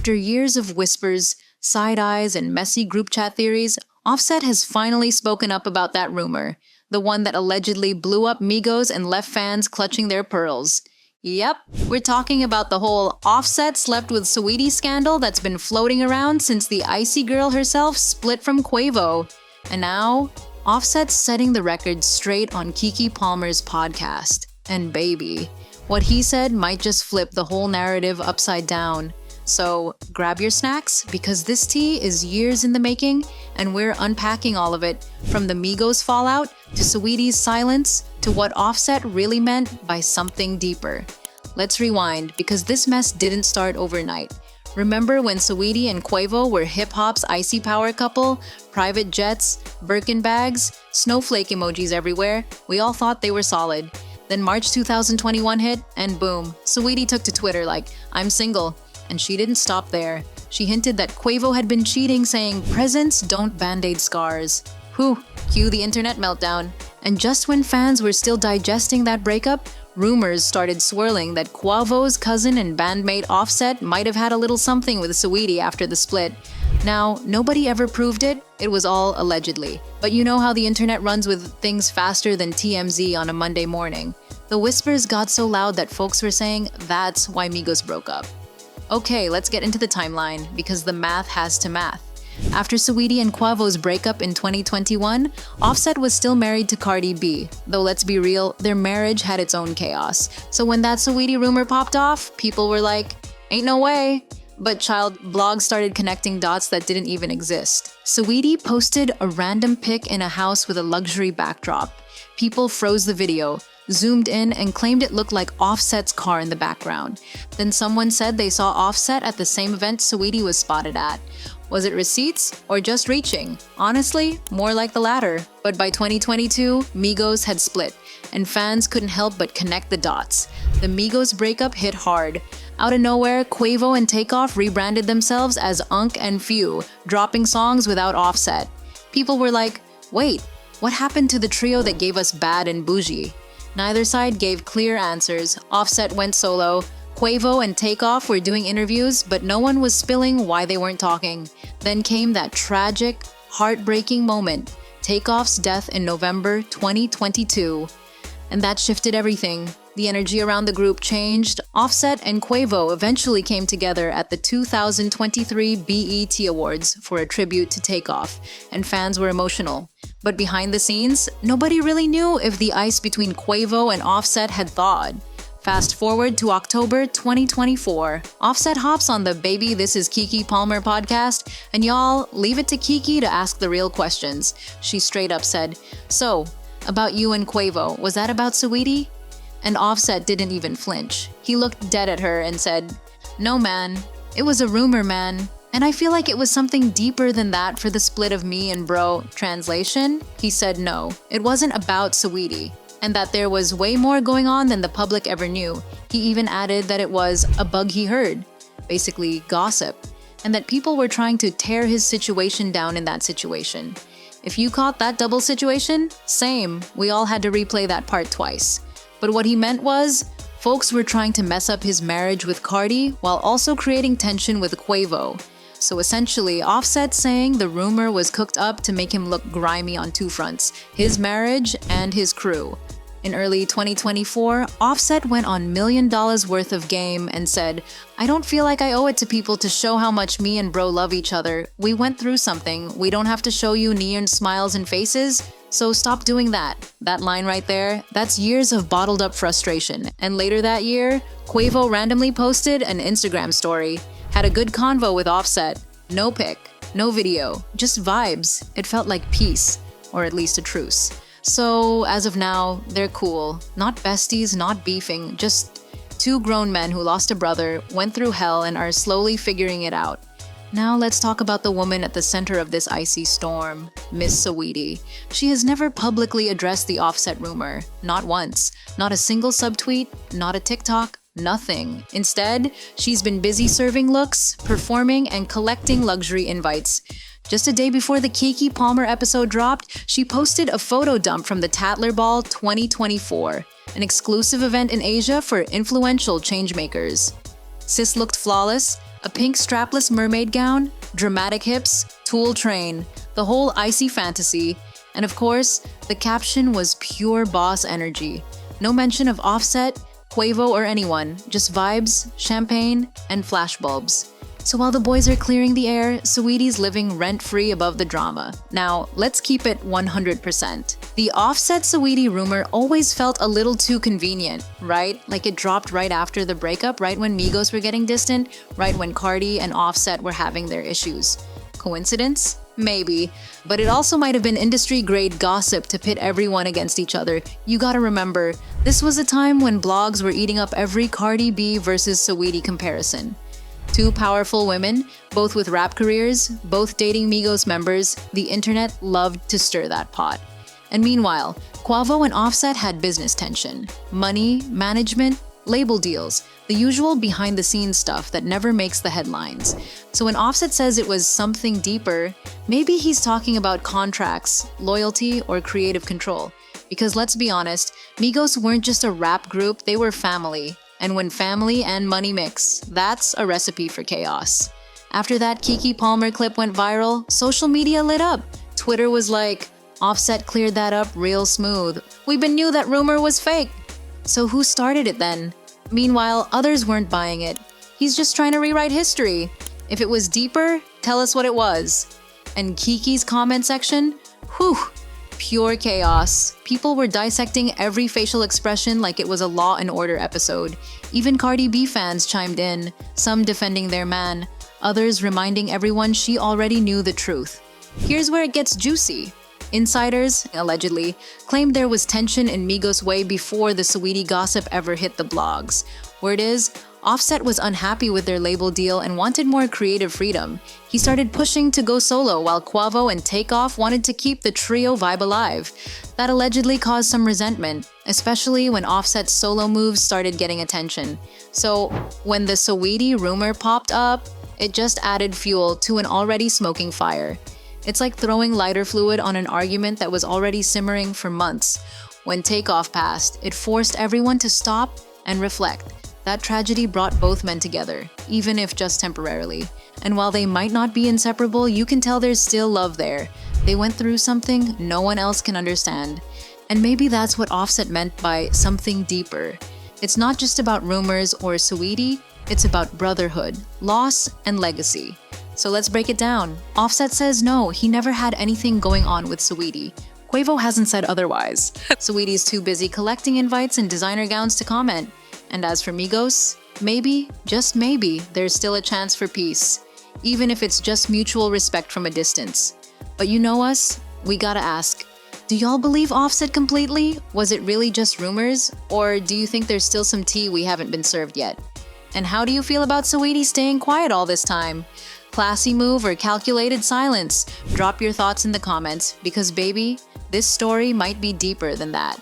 After years of whispers, side eyes, and messy group chat theories, Offset has finally spoken up about that rumor, the one that allegedly blew up Migos and left fans clutching their pearls. Yep, we're talking about the whole Offset slept with Saweetie scandal that's been floating around since the icy girl herself split from Quavo. And now, Offset's setting the record straight on Keke Palmer's podcast. And baby, what he said might just flip the whole narrative upside down. So grab your snacks, because this tea is years in the making, and we're unpacking all of it, from the Migos fallout to Saweetie's silence to what Offset really meant by something deeper. Let's rewind, because this mess didn't start overnight. Remember when Saweetie and Quavo were hip-hop's icy power couple? Private jets, Birkin bags, snowflake emojis everywhere. We all thought they were solid. Then March 2021 hit, and boom, Saweetie took to Twitter like, "I'm single." And she didn't stop there. She hinted that Quavo had been cheating, saying, "Presents don't band-aid scars." Whew, cue the internet meltdown. And just when fans were still digesting that breakup, rumors started swirling that Quavo's cousin and bandmate Offset might have had a little something with Saweetie after the split. Now, nobody ever proved it. It was all allegedly. But you know how the internet runs with things faster than TMZ on a Monday morning. The whispers got so loud that folks were saying that's why Migos broke up. Okay, let's get into the timeline, because the math has to math. After Saweetie and Quavo's breakup in 2021, Offset was still married to Cardi B. Though let's be real, their marriage had its own chaos. So when that Saweetie rumor popped off, people were like, "Ain't no way." But child blogs started connecting dots that didn't even exist. Saweetie posted a random pic in a house with a luxury backdrop. People froze the video, zoomed in, and claimed it looked like Offset's car in the background. Then someone said they saw Offset at the same event Saweetie was spotted at. Was it receipts or just reaching? Honestly, more like the latter. But by 2022, Migos had split, and fans couldn't help but connect the dots. The Migos breakup hit hard. Out of nowhere, Quavo and Takeoff rebranded themselves as Unk and Few, dropping songs without Offset. People were like, wait, what happened to the trio that gave us Bad and Bougie? Neither side gave clear answers. Offset went solo. Quavo and Takeoff were doing interviews, but no one was spilling why they weren't talking. Then came that tragic, heartbreaking moment, Takeoff's death in November 2022. And that shifted everything. The energy around the group changed. Offset and Quavo eventually came together at the 2023 BET Awards for a tribute to Takeoff, and fans were emotional. But behind the scenes, nobody really knew if the ice between Quavo and Offset had thawed. Fast forward to October 2024, Offset hops on the Baby This Is Keke Palmer podcast, and y'all, leave it to Keke to ask the real questions. She straight up said, "So, about you and Quavo, was that about Saweetie?" And Offset didn't even flinch. He looked dead at her and said, "No, man. It was a rumor, man. And I feel like it was something deeper than that for the split of me and bro." Translation? He said no, it wasn't about Saweetie, and that there was way more going on than the public ever knew. He even added that it was a bug he heard, basically gossip, and that people were trying to tear his situation down in that situation. If you caught that double situation, same, we all had to replay that part twice. But what he meant was, folks were trying to mess up his marriage with Cardi while also creating tension with Quavo. So essentially, Offset saying the rumor was cooked up to make him look grimy on two fronts, his marriage and his crew. In early 2024, Offset went on $1 million worth of game and said, "I don't feel like I owe it to people to show how much me and bro love each other. We went through something. We don't have to show you neon smiles and faces. So stop doing that." That line right there, that's years of bottled up frustration. And later that year, Quavo randomly posted an Instagram story. Had a good convo with Offset. No pic, no video, just vibes. It felt like peace, or at least a truce. So as of now, they're cool. Not besties, not beefing, just two grown men who lost a brother, went through hell, and are slowly figuring it out. Now let's talk about the woman at the center of this icy storm, Miss Saweetie. She has never publicly addressed the Offset rumor. Not once. Not a single subtweet, not a TikTok, nothing. Instead, she's been busy serving looks, performing, and collecting luxury invites. Just a day before the Keke Palmer episode dropped, she posted a photo dump from the Tatler Ball 2024, an exclusive event in Asia for influential changemakers. Sis looked flawless, A pink strapless mermaid gown, dramatic hips, Tool train, the whole icy fantasy, and of course, the caption was pure boss energy. No mention of Offset, Quavo, or anyone, just vibes, champagne, and flashbulbs. So while the boys are clearing the air, Saweetie's living rent-free above the drama. Now, let's keep it 100%. The Offset Saweetie rumor always felt a little too convenient, right? Like it dropped right after the breakup, right when Migos were getting distant, right when Cardi and Offset were having their issues. Coincidence? Maybe. But it also might have been industry-grade gossip to pit everyone against each other. You gotta remember, this was a time when blogs were eating up every Cardi B versus Saweetie comparison. Two powerful women, both with rap careers, both dating Migos members, the internet loved to stir that pot. And meanwhile, Quavo and Offset had business tension. Money, management, label deals, the usual behind-the-scenes stuff that never makes the headlines. So when Offset says it was something deeper, maybe he's talking about contracts, loyalty, or creative control. Because let's be honest, Migos weren't just a rap group, they were family. And when family and money mix, that's a recipe for chaos. After that Keke Palmer clip went viral, social media lit up. Twitter was like, Offset cleared that up real smooth. We been knew that rumor was fake. So who started it then? Meanwhile, others weren't buying it. He's just trying to rewrite history. If it was deeper, tell us what it was. And Keke's comment section? Whew! Pure chaos. People were dissecting every facial expression like it was a Law and Order episode. Even Cardi B fans chimed in, some defending their man, others reminding everyone she already knew the truth. Here's where it gets juicy. Insiders, allegedly, claimed there was tension in Migos' way before the Saweetie gossip ever hit the blogs. Word is, Offset was unhappy with their label deal and wanted more creative freedom. He started pushing to go solo while Quavo and Takeoff wanted to keep the trio vibe alive. That allegedly caused some resentment, especially when Offset's solo moves started getting attention. So when the Saweetie rumor popped up, it just added fuel to an already smoking fire. It's like throwing lighter fluid on an argument that was already simmering for months. When Takeoff passed, it forced everyone to stop and reflect. That tragedy brought both men together, even if just temporarily. And while they might not be inseparable, you can tell there's still love there. They went through something no one else can understand. And maybe that's what Offset meant by something deeper. It's not just about rumors or Saweetie, it's about brotherhood, loss, and legacy. So let's break it down. Offset says no, he never had anything going on with Saweetie. Quavo hasn't said otherwise. Saweetie's too busy collecting invites and designer gowns to comment. And as for Migos, maybe, just maybe, there's still a chance for peace, even if it's just mutual respect from a distance. But you know us, we gotta ask, do y'all believe Offset completely? Was it really just rumors? Or do you think there's still some tea we haven't been served yet? And how do you feel about Saweetie staying quiet all this time? Classy move or calculated silence? Drop your thoughts in the comments, because baby, this story might be deeper than that.